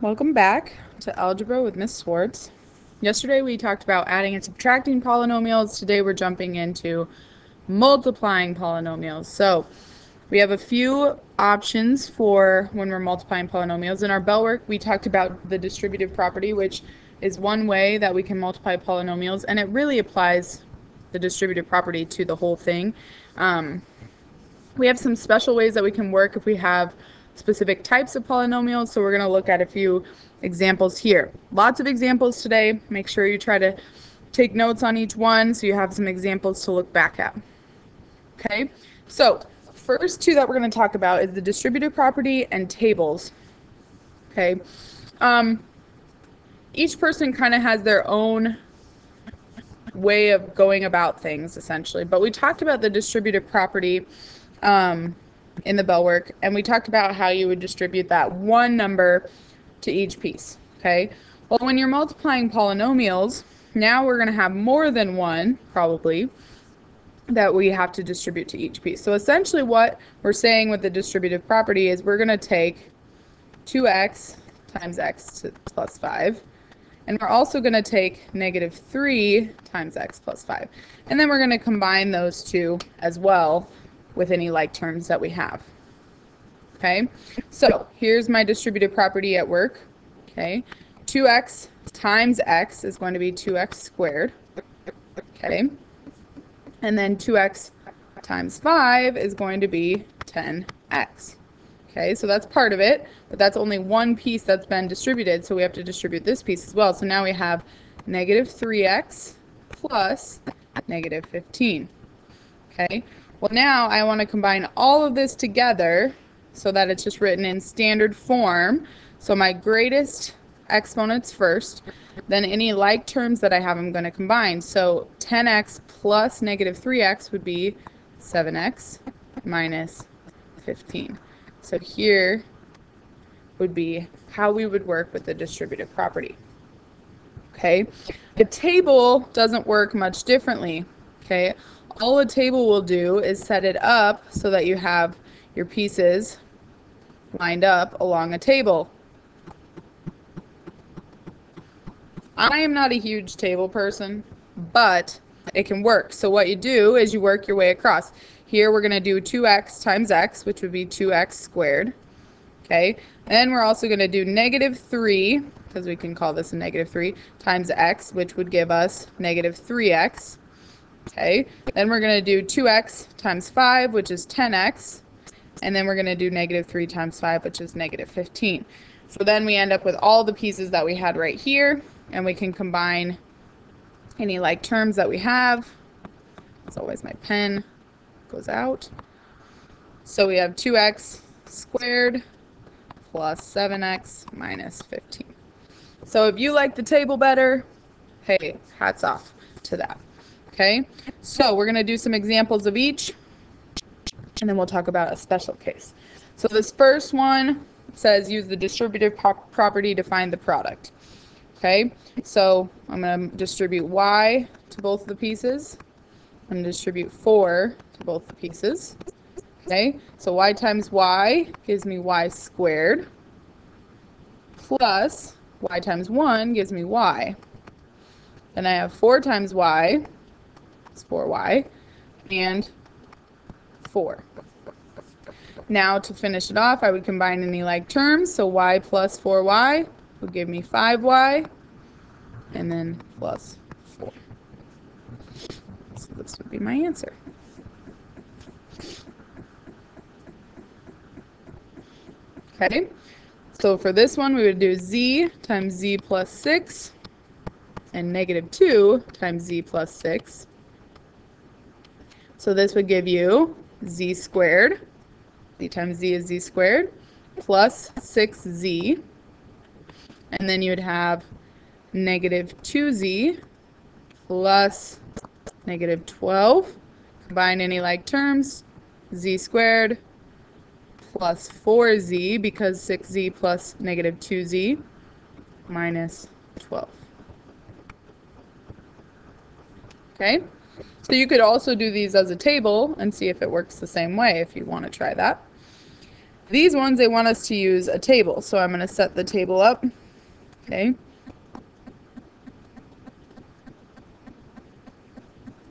Welcome back to Algebra with Miss Swartz. Yesterday we talked about adding and subtracting polynomials. Today we're jumping into multiplying polynomials. So we have a few options for when we're multiplying polynomials. In our bell work, we talked about the distributive property, which is one way that we can multiply polynomials, and it really applies the distributive property to the whole thing. We have some special ways that we can work if we have specific types of polynomials, so we're going to look at a few examples here. Lots of examples today. Make sure you try to take notes on each one so you have some examples to look back at. Okay, so first two that we're going to talk about is the distributive property and tables. Okay, each person kind of has their own way of going about things, essentially, but we talked about the distributive property in the bell work, and we talked about how you would distribute that one number to each piece. Okay, well, when you're multiplying polynomials, now we're going to have more than one, probably, that we have to distribute to each piece. So essentially what we're saying with the distributive property is we're going to take 2x times x plus 5, and we're also going to take negative 3 times x plus 5. And then we're going to combine those two as well with any like terms that we have. Okay, so here's my distributive property at work. Okay, 2x times x is going to be 2x squared. Okay, and then 2x times 5 is going to be 10x. Okay, so that's part of it, but that's only one piece that's been distributed, so we have to distribute this piece as well. So now we have negative 3x plus negative 15. Okay, well, now I want to combine all of this together so that it's just written in standard form. So my greatest exponents first, then any like terms that I have I'm going to combine. So 10x plus negative 3x would be 7x minus 15. So here would be how we would work with the distributive property. Okay, the table doesn't work much differently. Okay, all a table will do is set it up so that you have your pieces lined up along a table. I am not a huge table person, but it can work. So what you do is you work your way across. Here we're going to do 2x times x, which would be 2x squared. Okay, and then we're also going to do negative 3, because we can call this a negative 3, times x, which would give us negative 3x. Okay, then we're going to do 2x times 5, which is 10x, and then we're going to do negative 3 times 5, which is negative 15. So then we end up with all the pieces that we had right here, and we can combine any like terms that we have. As always, my pen goes out. So we have 2x squared plus 7x minus 15. So if you like the table better, hey, hats off to that. Okay, so we're going to do some examples of each, and then we'll talk about a special case. So this first one says use the distributive property to find the product. Okay, so I'm going to distribute y to both the pieces. I'm going to distribute 4 to both the pieces. Okay, so y times y gives me y squared, plus y times 1 gives me y. Then I have 4 times y, it's 4y, and 4. Now to finish it off, I would combine any like terms, so y plus 4y would give me 5y, and then plus 4. So this would be my answer. Okay, so for this one we would do z times z plus 6 and negative 2 times z plus 6. So this would give you z squared, z times z is z squared, plus 6z, and then you would have negative 2z plus negative 12. Combine any like terms, z squared plus 4z, because 6z plus negative 2z minus 12. Okay, so you could also do these as a table and see if it works the same way if you want to try that. These ones, they want us to use a table, so I'm going to set the table up, okay?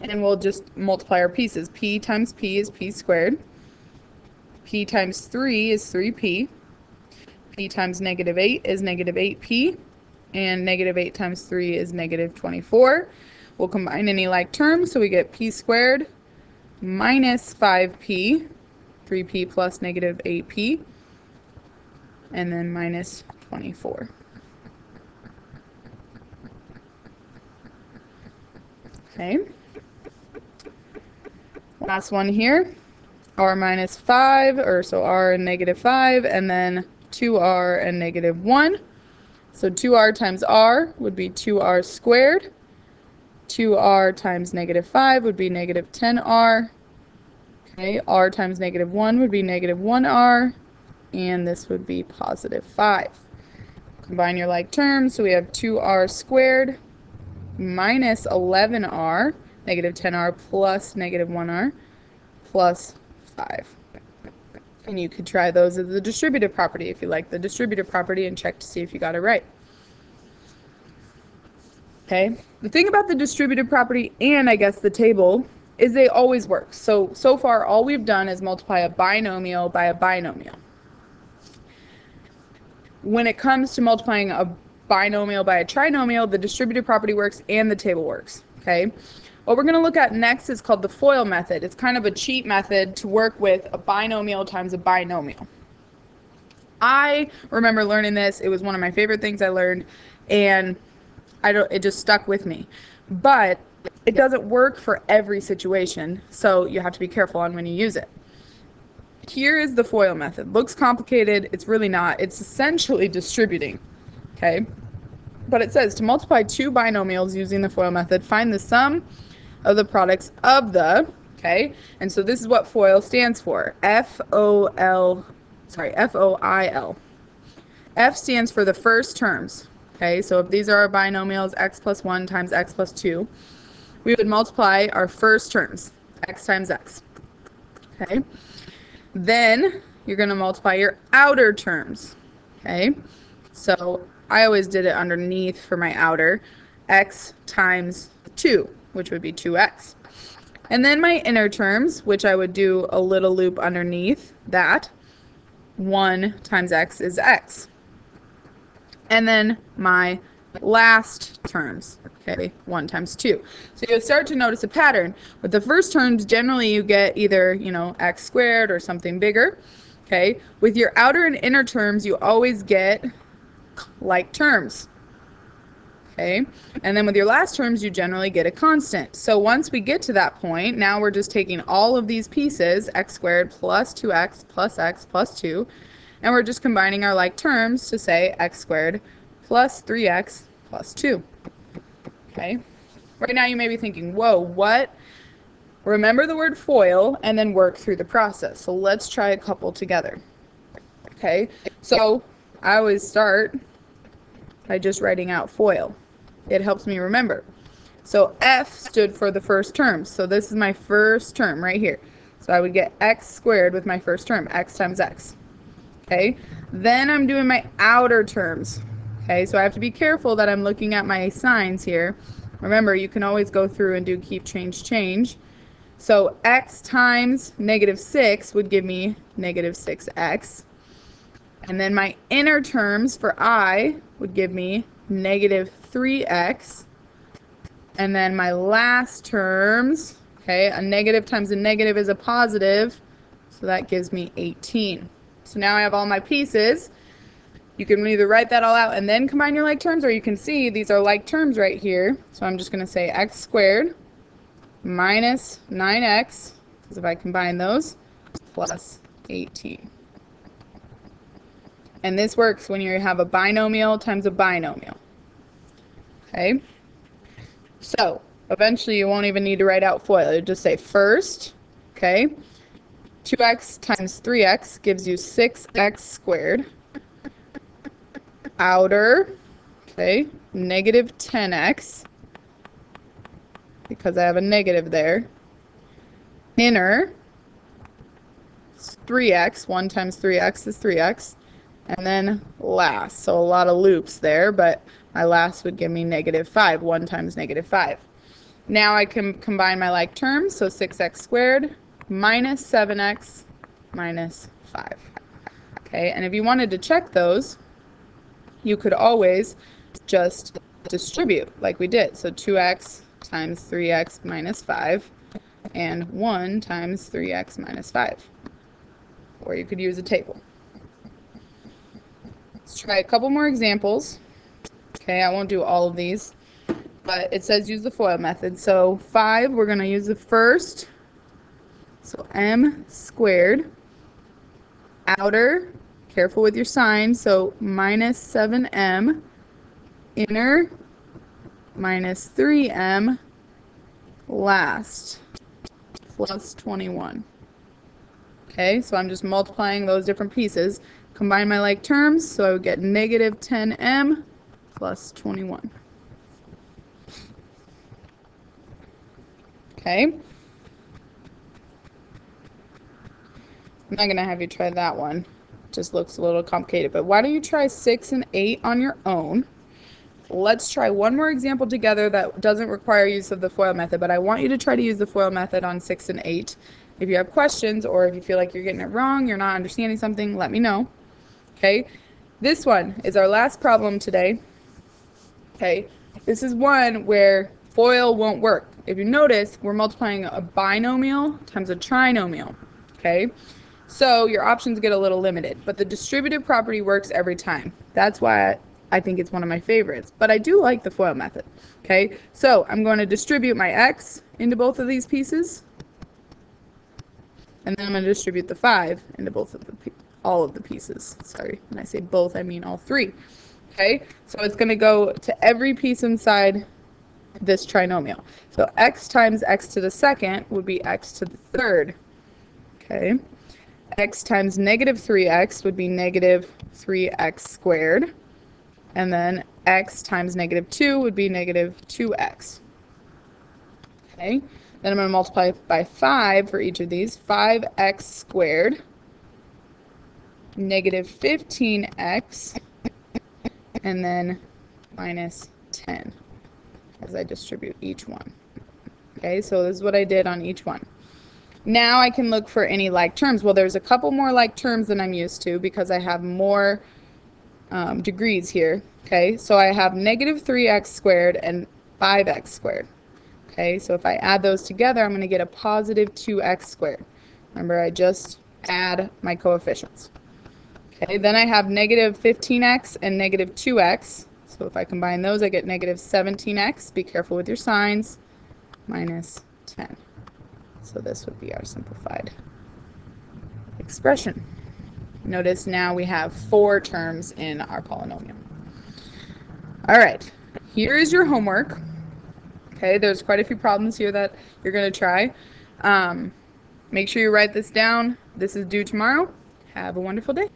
And we'll just multiply our pieces. P times P is P squared. P times 3 is 3P. P times negative 8 is negative 8P. And negative 8 times 3 is negative 24. We'll combine any like terms, so we get P squared minus 5P, 3P plus negative 8P, and then minus 24. Okay. Last one here, r minus 5, or so r and negative 5, and then 2r and negative 1. So 2r times r would be 2r squared. 2r times negative 5 would be negative 10r. Okay, r times negative 1 would be negative 1r, and this would be positive 5. Combine your like terms, so we have 2r squared minus 11r, negative 10r plus negative 1r, plus 5. And you could try those as the distributive property if you like the distributive property and check to see if you got it right. Okay, the thing about the distributive property and I guess the table is they always work. So far all we've done is multiply a binomial by a binomial. When it comes to multiplying a binomial by a trinomial, the distributive property works and the table works. Okay, what we're going to look at next is called the FOIL method. It's kind of a cheat method to work with a binomial times a binomial. I remember learning this. It was one of my favorite things I learned, and it just stuck with me. But it doesn't work for every situation, so you have to be careful on when you use it. Here is the FOIL method. Looks complicated. It's really not. It's essentially distributing. Okay, but it says to multiply two binomials using the FOIL method, find the sum of the products of the, okay, and so this is what FOIL stands for. F-O-I-L. F stands for the first terms. Okay, so if these are our binomials, x plus 1 times x plus 2, we would multiply our first terms, x times x. Okay, then you're going to multiply your outer terms. Okay, so I always did it underneath for my outer, x times 2, which would be 2x. And then my inner terms, which I would do a little loop underneath that, 1 times x is x. And then my last terms, okay, 1 times 2. So you'll start to notice a pattern. With the first terms, generally you get either, x squared or something bigger, okay? With your outer and inner terms, you always get like terms, okay? And then with your last terms, you generally get a constant. So once we get to that point, now we're just taking all of these pieces, x squared plus 2x plus x plus 2, and we're just combining our like terms to say x squared plus 3x plus 2. Okay? Right now you may be thinking, whoa, what? Remember the word FOIL and then work through the process. So let's try a couple together. Okay? So I always start by just writing out FOIL. It helps me remember. So F stood for the first term. So this is my first term right here. So I would get x squared with my first term, x times x. Okay, then I'm doing my outer terms. Okay, so I have to be careful that I'm looking at my signs here. Remember, you can always go through and do keep, change. So x times negative 6 would give me negative 6x. And then my inner terms for I would give me negative 3x. And then my last terms, okay, a negative times a negative is a positive, so that gives me 18. So now I have all my pieces. You can either write that all out and then combine your like terms, or you can see these are like terms right here. So I'm just going to say x squared minus 9x, because if I combine those, plus 18. And this works when you have a binomial times a binomial. Okay? So eventually you won't even need to write out FOIL. You just say first, okay? 2x times 3x gives you 6x squared. Outer, okay, negative 10x, because I have a negative there. Inner, 3x. 1 times 3x is 3x. And then last. So a lot of loops there, but my last would give me -5. 1 times -5. Now I can combine my like terms. So 6x squared minus 7x minus 5. Okay, and if you wanted to check those, you could always just distribute like we did. So 2x times 3x minus 5 and 1 times 3x minus 5. Or you could use a table. Let's try a couple more examples. Okay, I won't do all of these, but it says use the FOIL method. So 5, we're going to use the first. So m squared. Outer, careful with your sign, so minus 7m. Inner, minus 3m. Last, plus 21. Okay, so I'm just multiplying those different pieces. Combine my like terms, so I would get negative 10m plus 21. Okay. I'm not going to have you try that one. It just looks a little complicated. But why don't you try 6 and 8 on your own? Let's try one more example together that doesn't require use of the FOIL method, but I want you to try to use the FOIL method on 6 and 8. If you have questions or if you feel like you're getting it wrong, you're not understanding something, let me know. Okay, this one is our last problem today. Okay, this is one where FOIL won't work. If you notice, we're multiplying a binomial times a trinomial. Okay, so your options get a little limited, but the distributive property works every time. That's why I think it's one of my favorites, but I do like the FOIL method. Okay, so I'm going to distribute my x into both of these pieces, and then I'm going to distribute the 5 into all of the pieces. Sorry, when I say both, I mean all 3. Okay, so it's going to go to every piece inside this trinomial. So x times x to the second would be x to the third. Okay, x times negative 3x would be negative 3x squared. And then x times negative 2 would be negative 2x. Okay, then I'm going to multiply by 5 for each of these. 5x squared, negative 15x, and then minus 10 as I distribute each one. Okay, so this is what I did on each one. Now I can look for any like terms. Well, there's a couple more like terms than I'm used to because I have more degrees here. Okay, so I have negative 3x squared and 5x squared. Okay, so if I add those together, I'm going to get a positive 2x squared. Remember, I just add my coefficients. Okay, then I have negative 15x and negative 2x. So if I combine those, I get negative 17x. Be careful with your signs. Minus 10. So this would be our simplified expression. Notice now we have 4 terms in our polynomial. All right, here is your homework. Okay, there's quite a few problems here that you're going to try. Make sure you write this down. This is due tomorrow. Have a wonderful day.